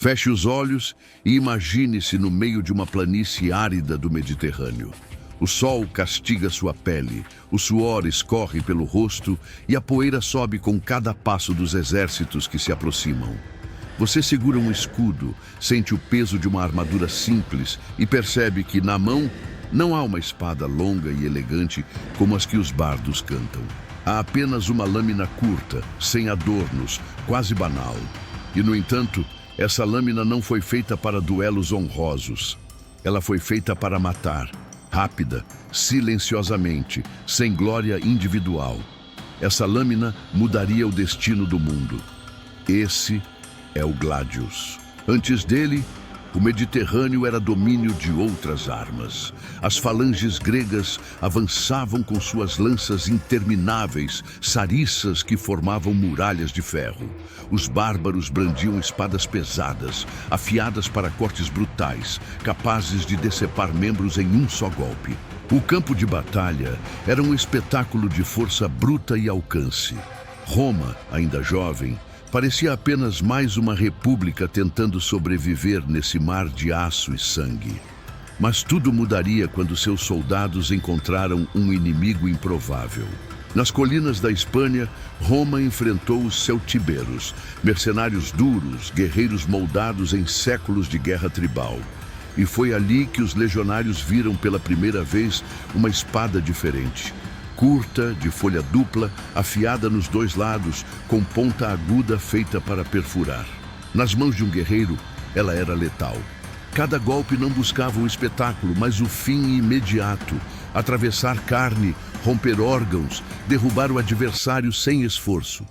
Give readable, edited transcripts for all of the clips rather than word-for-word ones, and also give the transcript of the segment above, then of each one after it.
Feche os olhos e imagine-se no meio de uma planície árida do Mediterrâneo. O sol castiga sua pele, o suor escorre pelo rosto e a poeira sobe com cada passo dos exércitos que se aproximam. Você segura um escudo, sente o peso de uma armadura simples e percebe que na mão não há uma espada longa e elegante como as que os bardos cantam. Há apenas uma lâmina curta, sem adornos, quase banal. E, no entanto, essa lâmina não foi feita para duelos honrosos. Ela foi feita para matar, rápida, silenciosamente, sem glória individual. Essa lâmina mudaria o destino do mundo. Esse é o Gladius. Antes dele, o Mediterrâneo era domínio de outras armas. As falanges gregas avançavam com suas lanças intermináveis, sariças que formavam muralhas de ferro. Os bárbaros brandiam espadas pesadas, afiadas para cortes brutais, capazes de decepar membros em um só golpe. O campo de batalha era um espetáculo de força bruta e alcance. Roma, ainda jovem, parecia apenas mais uma república tentando sobreviver nesse mar de aço e sangue. Mas tudo mudaria quando seus soldados encontraram um inimigo improvável. Nas colinas da Espanha, Roma enfrentou os celtiberos, mercenários duros, guerreiros moldados em séculos de guerra tribal. E foi ali que os legionários viram pela primeira vez uma espada diferente. Curta, de folha dupla, afiada nos dois lados, com ponta aguda feita para perfurar. Nas mãos de um guerreiro, ela era letal. Cada golpe não buscava um espetáculo, mas o fim imediato. Atravessar carne, romper órgãos, derrubar o adversário sem esforço.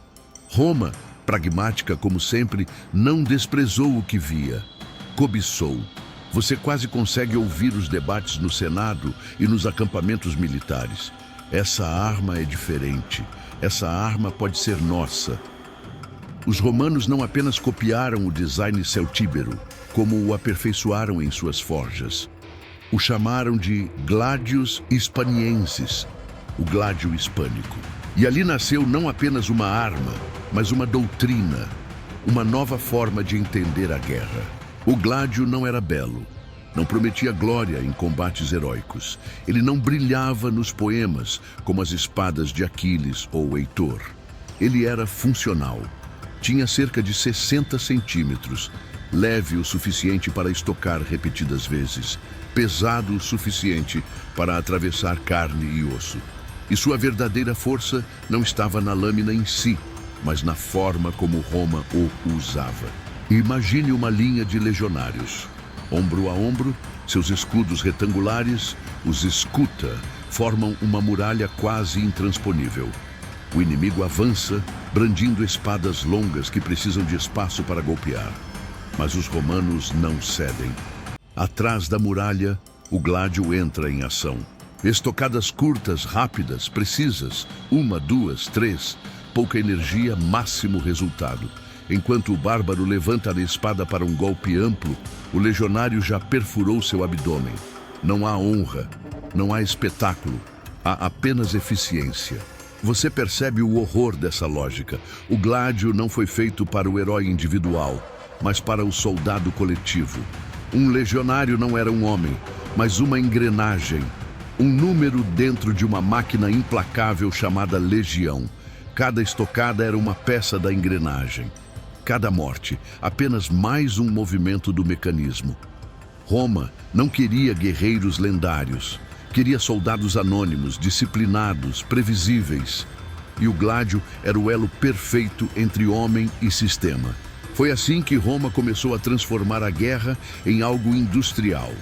Roma, pragmática como sempre, não desprezou o que via. Cobiçou. Você quase consegue ouvir os debates no Senado e nos acampamentos militares. Essa arma é diferente. Essa arma pode ser nossa. Os romanos não apenas copiaram o design celtíbero, como o aperfeiçoaram em suas forjas. O chamaram de Gladius Hispaniensis, o gládio hispânico. E ali nasceu não apenas uma arma, mas uma doutrina, uma nova forma de entender a guerra. O gládio não era belo. Não prometia glória em combates heróicos. Ele não brilhava nos poemas, como as espadas de Aquiles ou Heitor. Ele era funcional. Tinha cerca de 60 centímetros, leve o suficiente para estocar repetidas vezes, pesado o suficiente para atravessar carne e osso. E sua verdadeira força não estava na lâmina em si, mas na forma como Roma o usava. Imagine uma linha de legionários. Ombro a ombro, seus escudos retangulares, os escuta, formam uma muralha quase intransponível. O inimigo avança, brandindo espadas longas que precisam de espaço para golpear. Mas os romanos não cedem. Atrás da muralha, o gládio entra em ação. Estocadas curtas, rápidas, precisas, 1, 2, 3, pouca energia, máximo resultado. Enquanto o bárbaro levanta a espada para um golpe amplo, o legionário já perfurou seu abdômen. Não há honra, não há espetáculo, há apenas eficiência. Você percebe o horror dessa lógica. O gládio não foi feito para o herói individual, mas para o soldado coletivo. Um legionário não era um homem, mas uma engrenagem. Um número dentro de uma máquina implacável chamada legião. Cada estocada era uma peça da engrenagem. Cada morte, apenas mais um movimento do mecanismo. Roma não queria guerreiros lendários. Queria soldados anônimos, disciplinados, previsíveis. E o gládio era o elo perfeito entre homem e sistema. Foi assim que Roma começou a transformar a guerra em algo industrial.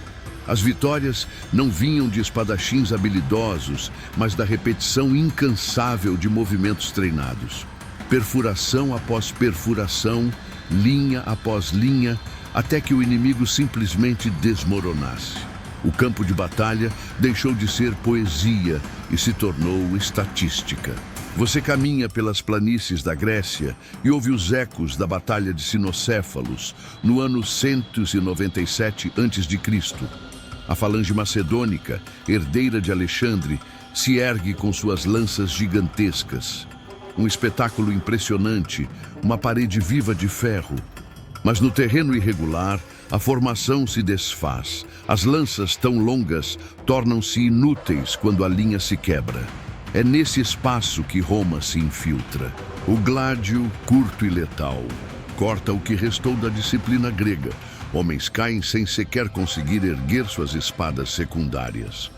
As vitórias não vinham de espadachins habilidosos, mas da repetição incansável de movimentos treinados. Perfuração após perfuração, linha após linha, até que o inimigo simplesmente desmoronasse. O campo de batalha deixou de ser poesia e se tornou estatística. Você caminha pelas planícies da Grécia e ouve os ecos da Batalha de Cinocéfalos, no ano 197 a.C. A falange macedônica, herdeira de Alexandre, se ergue com suas lanças gigantescas. Um espetáculo impressionante, uma parede viva de ferro. Mas no terreno irregular, a formação se desfaz. As lanças tão longas tornam-se inúteis quando a linha se quebra. É nesse espaço que Roma se infiltra. O gládio, curto e letal, corta o que restou da disciplina grega. Homens caem sem sequer conseguir erguer suas espadas secundárias.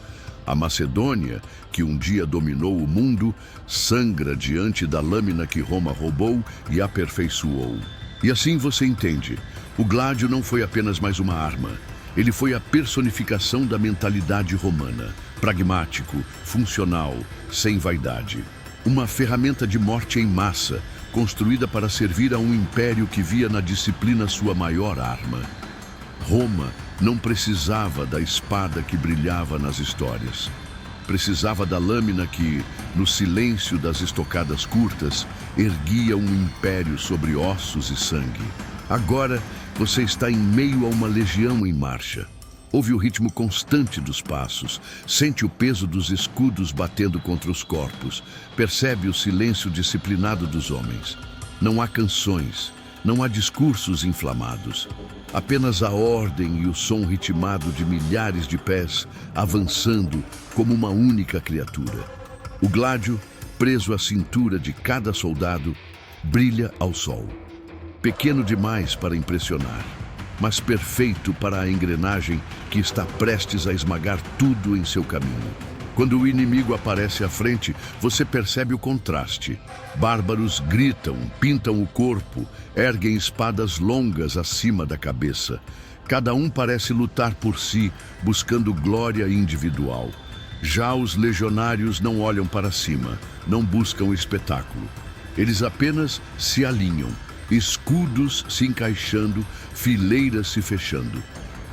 A Macedônia, que um dia dominou o mundo, sangra diante da lâmina que Roma roubou e aperfeiçoou. E assim você entende, o gládio não foi apenas mais uma arma. Ele foi a personificação da mentalidade romana, pragmático, funcional, sem vaidade. Uma ferramenta de morte em massa, construída para servir a um império que via na disciplina sua maior arma. Roma não precisava da espada que brilhava nas histórias. Precisava da lâmina que, no silêncio das estocadas curtas, erguia um império sobre ossos e sangue. Agora, você está em meio a uma legião em marcha. Ouve o ritmo constante dos passos, sente o peso dos escudos batendo contra os corpos, percebe o silêncio disciplinado dos homens. Não há canções, não há discursos inflamados. Apenas a ordem e o som ritmado de milhares de pés avançando como uma única criatura. O gládio, preso à cintura de cada soldado, brilha ao sol. Pequeno demais para impressionar, mas perfeito para a engrenagem que está prestes a esmagar tudo em seu caminho. Quando o inimigo aparece à frente, você percebe o contraste. Bárbaros gritam, pintam o corpo, erguem espadas longas acima da cabeça. Cada um parece lutar por si, buscando glória individual. Já os legionários não olham para cima, não buscam espetáculo. Eles apenas se alinham, escudos se encaixando, fileiras se fechando.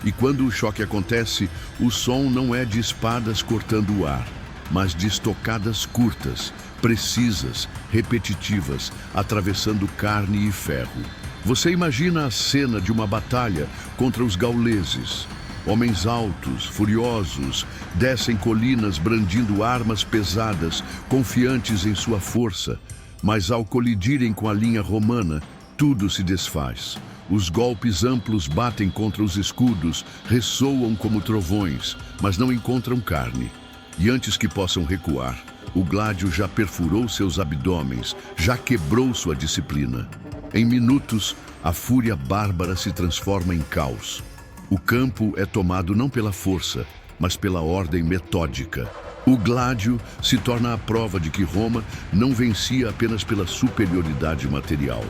E quando o choque acontece, o som não é de espadas cortando o ar, mas de estocadas curtas, precisas, repetitivas, atravessando carne e ferro. Você imagina a cena de uma batalha contra os gauleses. Homens altos, furiosos, descem colinas brandindo armas pesadas, confiantes em sua força. Mas ao colidirem com a linha romana, tudo se desfaz. Os golpes amplos batem contra os escudos, ressoam como trovões, mas não encontram carne. E antes que possam recuar, o gládio já perfurou seus abdômenes, já quebrou sua disciplina. Em minutos, a fúria bárbara se transforma em caos. O campo é tomado não pela força, mas pela ordem metódica. O gládio se torna a prova de que Roma não vencia apenas pela superioridade material,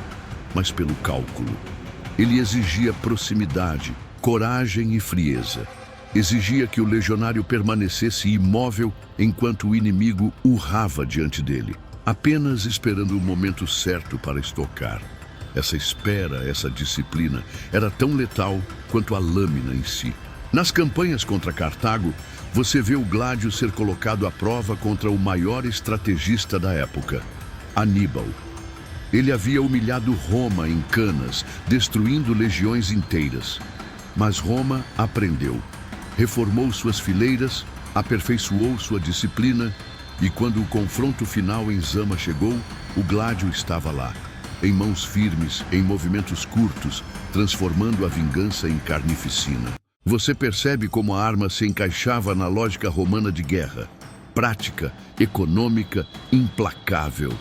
mas pelo cálculo. Ele exigia proximidade, coragem e frieza. Exigia que o legionário permanecesse imóvel enquanto o inimigo urrava diante dele, apenas esperando o momento certo para estocar. Essa espera, essa disciplina, era tão letal quanto a lâmina em si. Nas campanhas contra Cartago, você vê o gládio ser colocado à prova contra o maior estrategista da época, Aníbal. Ele havia humilhado Roma em Canas, destruindo legiões inteiras. Mas Roma aprendeu, reformou suas fileiras, aperfeiçoou sua disciplina e quando o confronto final em Zama chegou, o gládio estava lá, em mãos firmes, em movimentos curtos, transformando a vingança em carnificina. Você percebe como a arma se encaixava na lógica romana de guerra, prática, econômica, implacável.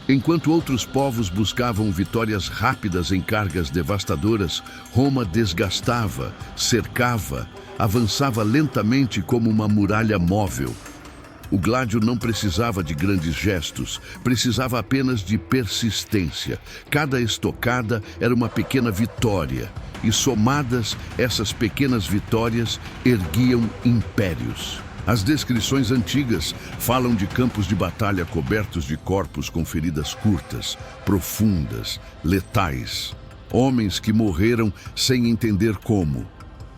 Enquanto outros povos buscavam vitórias rápidas em cargas devastadoras, Roma desgastava, cercava, avançava lentamente como uma muralha móvel. O gládio não precisava de grandes gestos, precisava apenas de persistência. Cada estocada era uma pequena vitória, e somadas, essas pequenas vitórias erguiam impérios. As descrições antigas falam de campos de batalha cobertos de corpos com feridas curtas, profundas, letais. Homens que morreram sem entender como.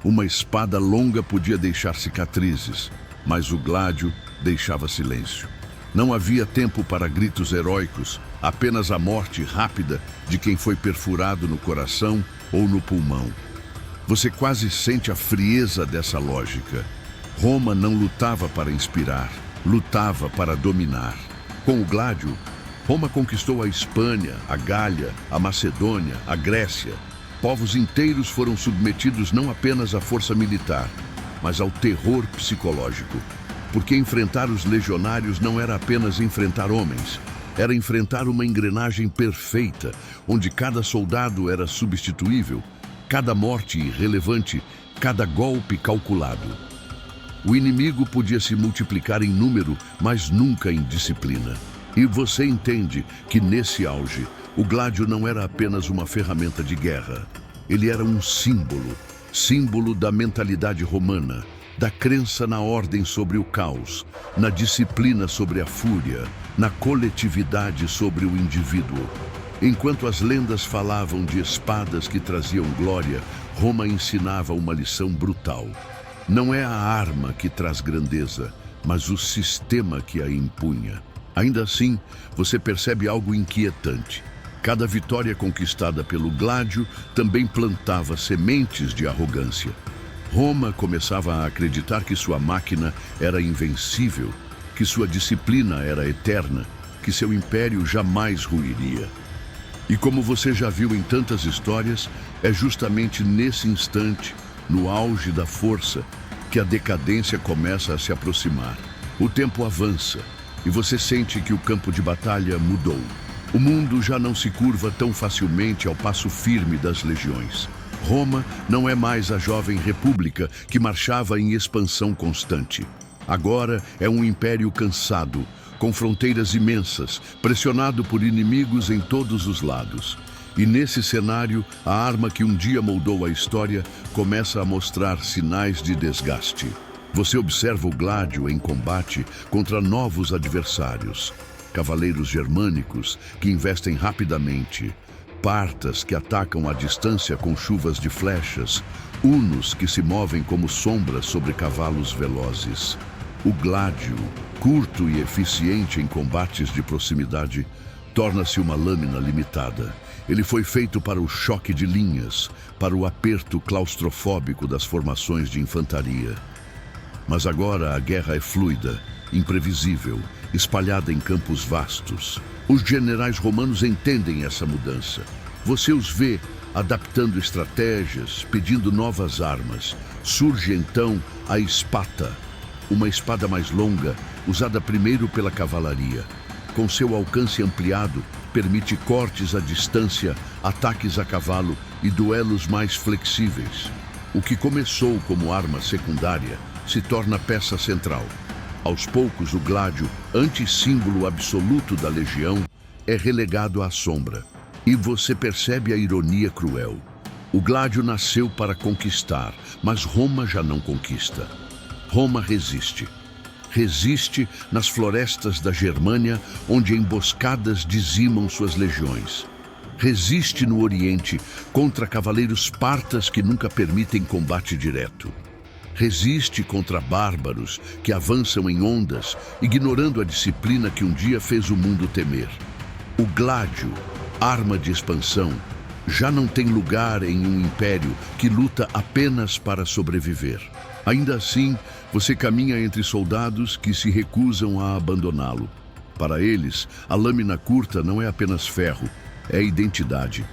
Uma espada longa podia deixar cicatrizes, mas o gládio deixava silêncio. Não havia tempo para gritos heróicos, apenas a morte rápida de quem foi perfurado no coração ou no pulmão. Você quase sente a frieza dessa lógica. Roma não lutava para inspirar, lutava para dominar. Com o gládio, Roma conquistou a Espanha, a Gália, a Macedônia, a Grécia. Povos inteiros foram submetidos não apenas à força militar, mas ao terror psicológico. Porque enfrentar os legionários não era apenas enfrentar homens, era enfrentar uma engrenagem perfeita, onde cada soldado era substituível, cada morte irrelevante, cada golpe calculado. O inimigo podia se multiplicar em número, mas nunca em disciplina. E você entende que nesse auge, o gládio não era apenas uma ferramenta de guerra. Ele era um símbolo da mentalidade romana, da crença na ordem sobre o caos, na disciplina sobre a fúria, na coletividade sobre o indivíduo. Enquanto as lendas falavam de espadas que traziam glória, Roma ensinava uma lição brutal. Não é a arma que traz grandeza, mas o sistema que a impunha. Ainda assim, você percebe algo inquietante. Cada vitória conquistada pelo gládio também plantava sementes de arrogância. Roma começava a acreditar que sua máquina era invencível, que sua disciplina era eterna, que seu império jamais ruiria. E como você já viu em tantas histórias, é justamente nesse instante, no auge da força, que a decadência começa a se aproximar. O tempo avança e você sente que o campo de batalha mudou. O mundo já não se curva tão facilmente ao passo firme das legiões. Roma não é mais a jovem república que marchava em expansão constante. Agora é um império cansado, com fronteiras imensas, pressionado por inimigos em todos os lados. E nesse cenário, a arma que um dia moldou a história começa a mostrar sinais de desgaste. Você observa o gládio em combate contra novos adversários. Cavaleiros germânicos que investem rapidamente, partas que atacam à distância com chuvas de flechas, hunos que se movem como sombras sobre cavalos velozes. O gládio, curto e eficiente em combates de proximidade, torna-se uma lâmina limitada. Ele foi feito para o choque de linhas, para o aperto claustrofóbico das formações de infantaria. Mas agora a guerra é fluida, imprevisível, espalhada em campos vastos. Os generais romanos entendem essa mudança. Você os vê adaptando estratégias, pedindo novas armas. Surge então a espata, uma espada mais longa, usada primeiro pela cavalaria. Com seu alcance ampliado, permite cortes à distância, ataques a cavalo e duelos mais flexíveis. O que começou como arma secundária se torna peça central. Aos poucos, o gládio, antissímbolo absoluto da legião, é relegado à sombra. E você percebe a ironia cruel. O gládio nasceu para conquistar, mas Roma já não conquista. Roma resiste. Resiste nas florestas da Germânia, onde emboscadas dizimam suas legiões. Resiste no Oriente contra cavaleiros partas que nunca permitem combate direto. Resiste contra bárbaros que avançam em ondas, ignorando a disciplina que um dia fez o mundo temer. O gládio, arma de expansão, já não tem lugar em um império que luta apenas para sobreviver. Ainda assim, você caminha entre soldados que se recusam a abandoná-lo. Para eles, a lâmina curta não é apenas ferro, é identidade.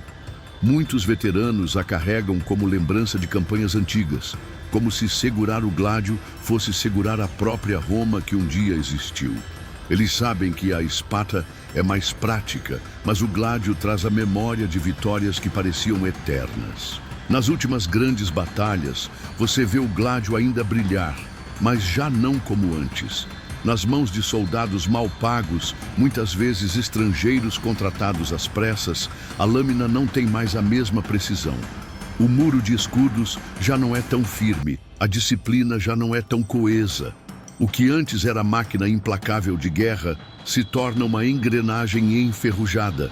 Muitos veteranos a carregam como lembrança de campanhas antigas, como se segurar o gládio fosse segurar a própria Roma que um dia existiu. Eles sabem que a espata é mais prática, mas o gládio traz a memória de vitórias que pareciam eternas. Nas últimas grandes batalhas, você vê o gládio ainda brilhar, mas já não como antes. Nas mãos de soldados mal pagos, muitas vezes estrangeiros contratados às pressas, a lâmina não tem mais a mesma precisão. O muro de escudos já não é tão firme, a disciplina já não é tão coesa. O que antes era máquina implacável de guerra se torna uma engrenagem enferrujada.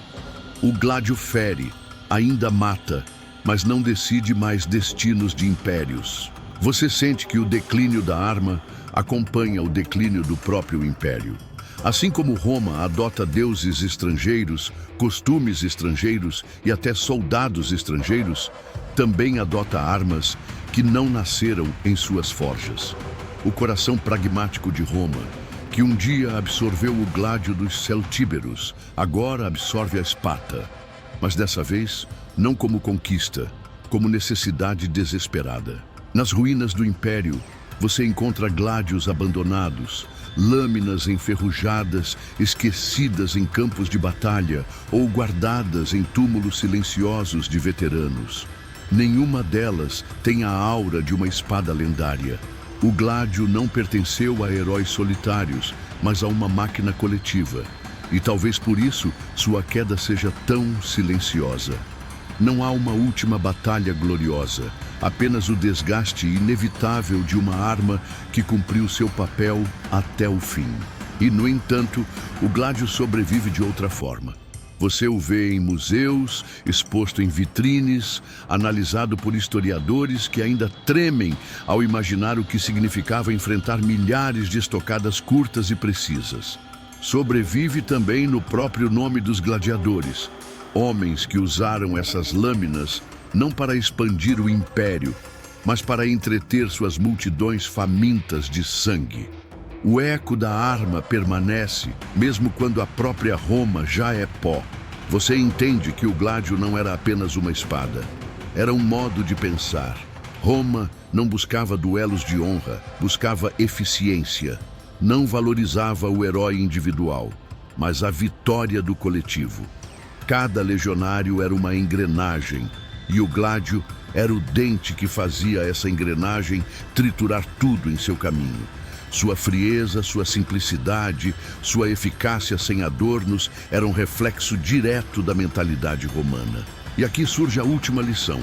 O gládio fere, ainda mata, mas não decide mais destinos de impérios. Você sente que o declínio da arma acompanha o declínio do próprio império. Assim como Roma adota deuses estrangeiros, costumes estrangeiros e até soldados estrangeiros, também adota armas que não nasceram em suas forjas. O coração pragmático de Roma, que um dia absorveu o gládio dos celtíberos, agora absorve a espata. Mas dessa vez, não como conquista, como necessidade desesperada. Nas ruínas do Império, você encontra gládios abandonados, lâminas enferrujadas, esquecidas em campos de batalha ou guardadas em túmulos silenciosos de veteranos. Nenhuma delas tem a aura de uma espada lendária. O gládio não pertenceu a heróis solitários, mas a uma máquina coletiva. E talvez por isso sua queda seja tão silenciosa. Não há uma última batalha gloriosa, apenas o desgaste inevitável de uma arma que cumpriu seu papel até o fim. E, no entanto, o gládio sobrevive de outra forma. Você o vê em museus, exposto em vitrines, analisado por historiadores que ainda tremem ao imaginar o que significava enfrentar milhares de estocadas curtas e precisas. Sobrevive também no próprio nome dos gladiadores, homens que usaram essas lâminas não para expandir o império, mas para entreter suas multidões famintas de sangue. O eco da arma permanece, mesmo quando a própria Roma já é pó. Você entende que o gládio não era apenas uma espada. Era um modo de pensar. Roma não buscava duelos de honra, buscava eficiência. Não valorizava o herói individual, mas a vitória do coletivo. Cada legionário era uma engrenagem, e o gládio era o dente que fazia essa engrenagem triturar tudo em seu caminho. Sua frieza, sua simplicidade, sua eficácia sem adornos eram reflexo direto da mentalidade romana. E aqui surge a última lição.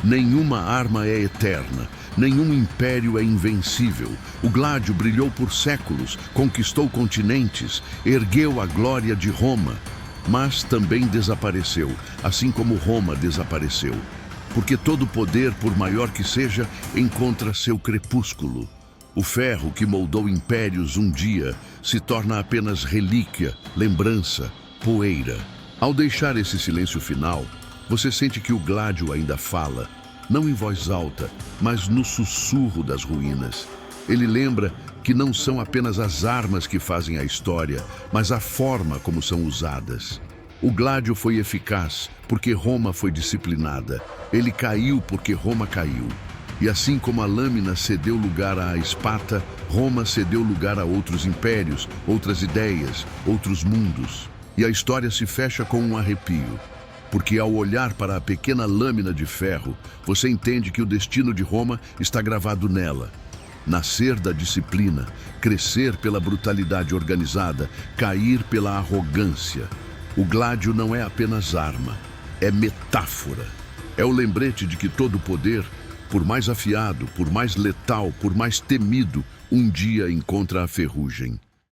Nenhuma arma é eterna, nenhum império é invencível. O gládio brilhou por séculos, conquistou continentes, ergueu a glória de Roma, mas também desapareceu, assim como Roma desapareceu. Porque todo poder, por maior que seja, encontra seu crepúsculo. O ferro que moldou impérios um dia se torna apenas relíquia, lembrança, poeira. Ao deixar esse silêncio final, você sente que o gládio ainda fala, não em voz alta, mas no sussurro das ruínas. Ele lembra que não são apenas as armas que fazem a história, mas a forma como são usadas. O gládio foi eficaz porque Roma foi disciplinada. Ele caiu porque Roma caiu. E assim como a lâmina cedeu lugar à espata, Roma cedeu lugar a outros impérios, outras ideias, outros mundos. E a história se fecha com um arrepio. Porque ao olhar para a pequena lâmina de ferro, você entende que o destino de Roma está gravado nela. Nascer da disciplina, crescer pela brutalidade organizada, cair pela arrogância. O gládio não é apenas arma, é metáfora. É o lembrete de que todo poder, por mais afiado, por mais letal, por mais temido, um dia encontra a ferrugem.